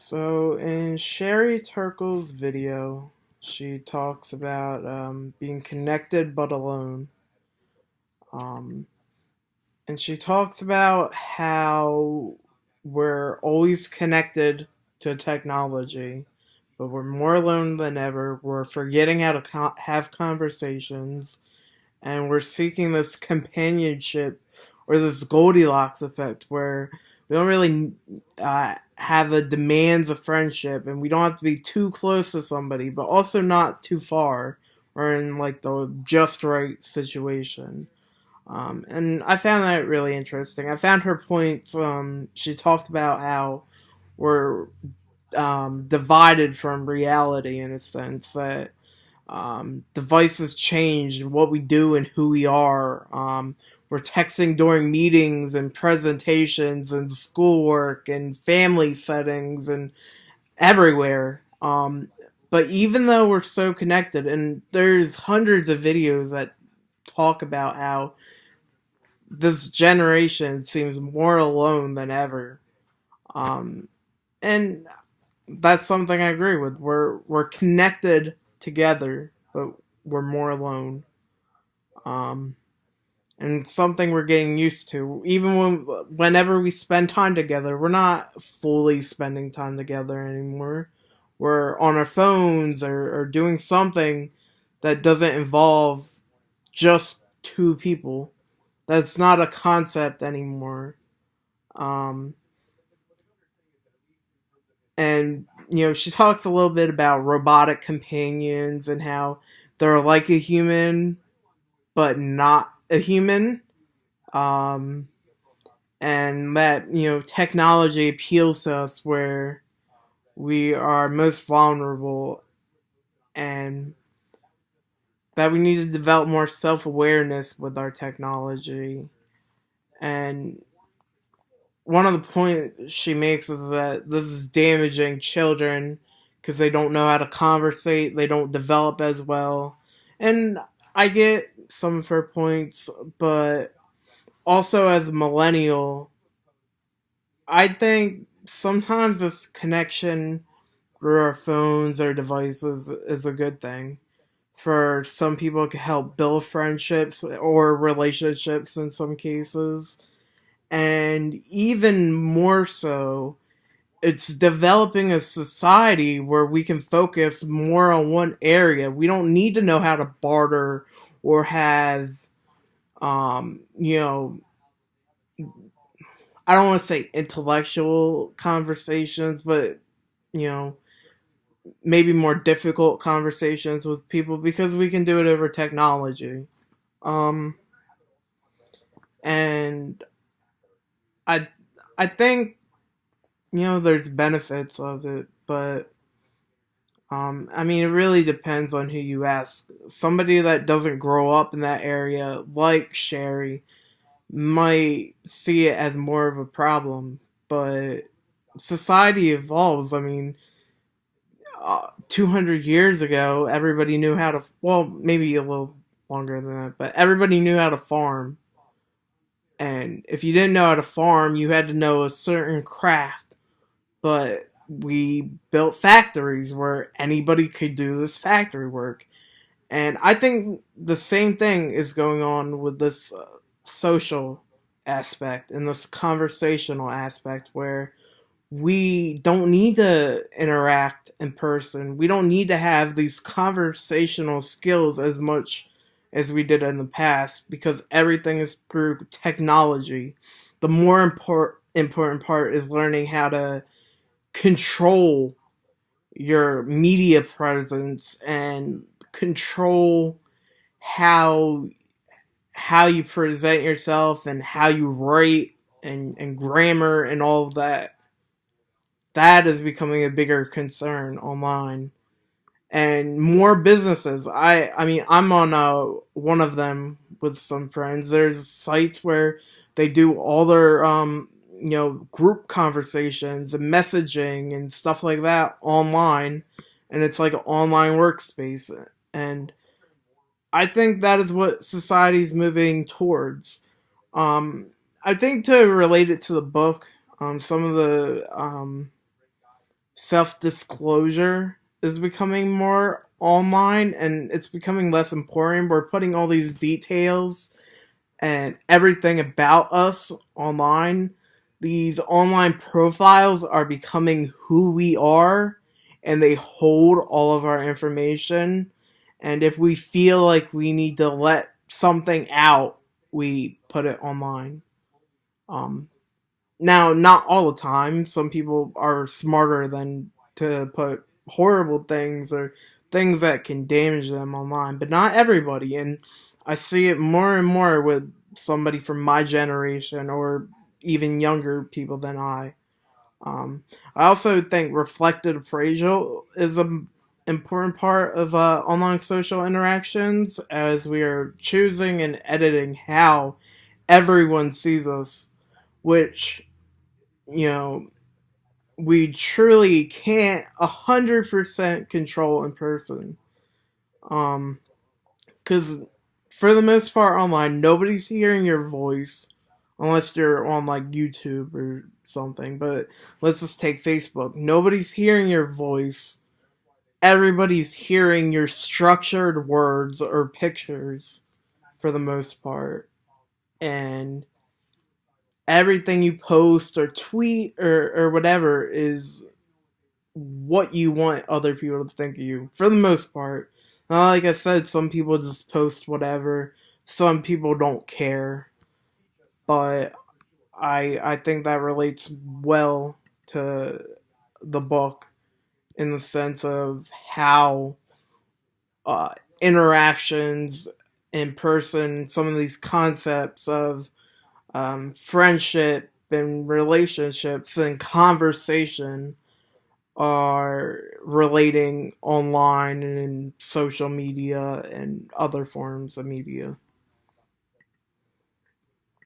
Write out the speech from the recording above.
So in Sherry Turkle's video, she talks about being connected but alone. Um, and she talks about how we're always connected to technology, but we're more alone than ever. We're forgetting how to have conversations, and we're seeking this companionship or this Goldilocks effect where we don't really have the demands of friendship, and we don't have to be too close to somebody, but also not too far, or in like the just right situation. And I found that really interesting. I found her points. She talked about how we're divided from reality in a sense that devices change what we do and who we are. We're texting during meetings and presentations and schoolwork and family settings and everywhere. But even though we're so connected, and there's hundreds of videos that talk about how this generation seems more alone than ever. Um, and that's something I agree with. We're connected together, but we're more alone. Um, and it's something we're getting used to. Even whenever we spend time together, we're not fully spending time together anymore. We're on our phones or doing something that doesn't involve just two people. That's not a concept anymore. Um, and she talks a little bit about robotic companions and how they're like a human but not a human. Um, and that technology appeals to us where we are most vulnerable, and that we need to develop more self-awareness with our technology. And one of the points she makes is that this is damaging children because they don't know how to conversate, they don't develop as well. And I get some of her points, but also as a millennial, I think sometimes this connection through our phones or devices is a good thing. For some people, it can help build friendships or relationships in some cases. And even more so, it's developing a society where we can focus more on one area. We don't need to know how to barter or have, um, you know, I don't want to say intellectual conversations, but, you know, maybe more difficult conversations with people because we can do it over technology. Um, and I, I think, there's benefits of it, but I mean, it really depends on who you ask. Somebody that doesn't grow up in that area, like Sherry, might see it as more of a problem. But society evolves. I mean, 200 years ago, everybody knew how to, well, maybe a little longer than that, but everybody knew how to farm. And if you didn't know how to farm, you had to know a certain craft. But we built factories where anybody could do this factory work. And I think the same thing is going on with this social aspect and this conversational aspect where we don't need to interact in person. We don't need to have these conversational skills as much as we did in the past because everything is through technology. The more important part is learning how to control your media presence and control how you present yourself and how you write and grammar and all of that. That is becoming a bigger concern online. And more businesses. I mean, I'm on one of them with some friends. There's sites where they do all their group conversations and messaging and stuff like that online, and it's like an online workspace. And I think that is what society's moving towards. I think to relate it to the book, some of the self-disclosure is becoming more online, and it's becoming less important. We're putting all these details and everything about us online. These online profiles are becoming who we are, and they hold all of our information. And if we feel like we need to let something out, we put it online. Um, Now, not all the time. Some people are smarter than to put horrible things or things that can damage them online, but not everybody. And I see it more and more with somebody from my generation or even younger people than I. I also think reflective appraisal is an important part of online social interactions, as we are choosing and editing how everyone sees us, which, you know, we truly can't 100% control in person. Because for the most part online, nobody's hearing your voice unless you're on like YouTube or something. But let's just take Facebook. Nobody's hearing your voice. Everybody's hearing your structured words or pictures for the most part. And everything you post or tweet or whatever is what you want other people to think of you, for the most part. Like I said, some people just post whatever. Some people don't care. But I think that relates well to the book in the sense of how uh, interactions in person, some of these concepts of friendship and relationships and conversation are relating online and in social media and other forms of media.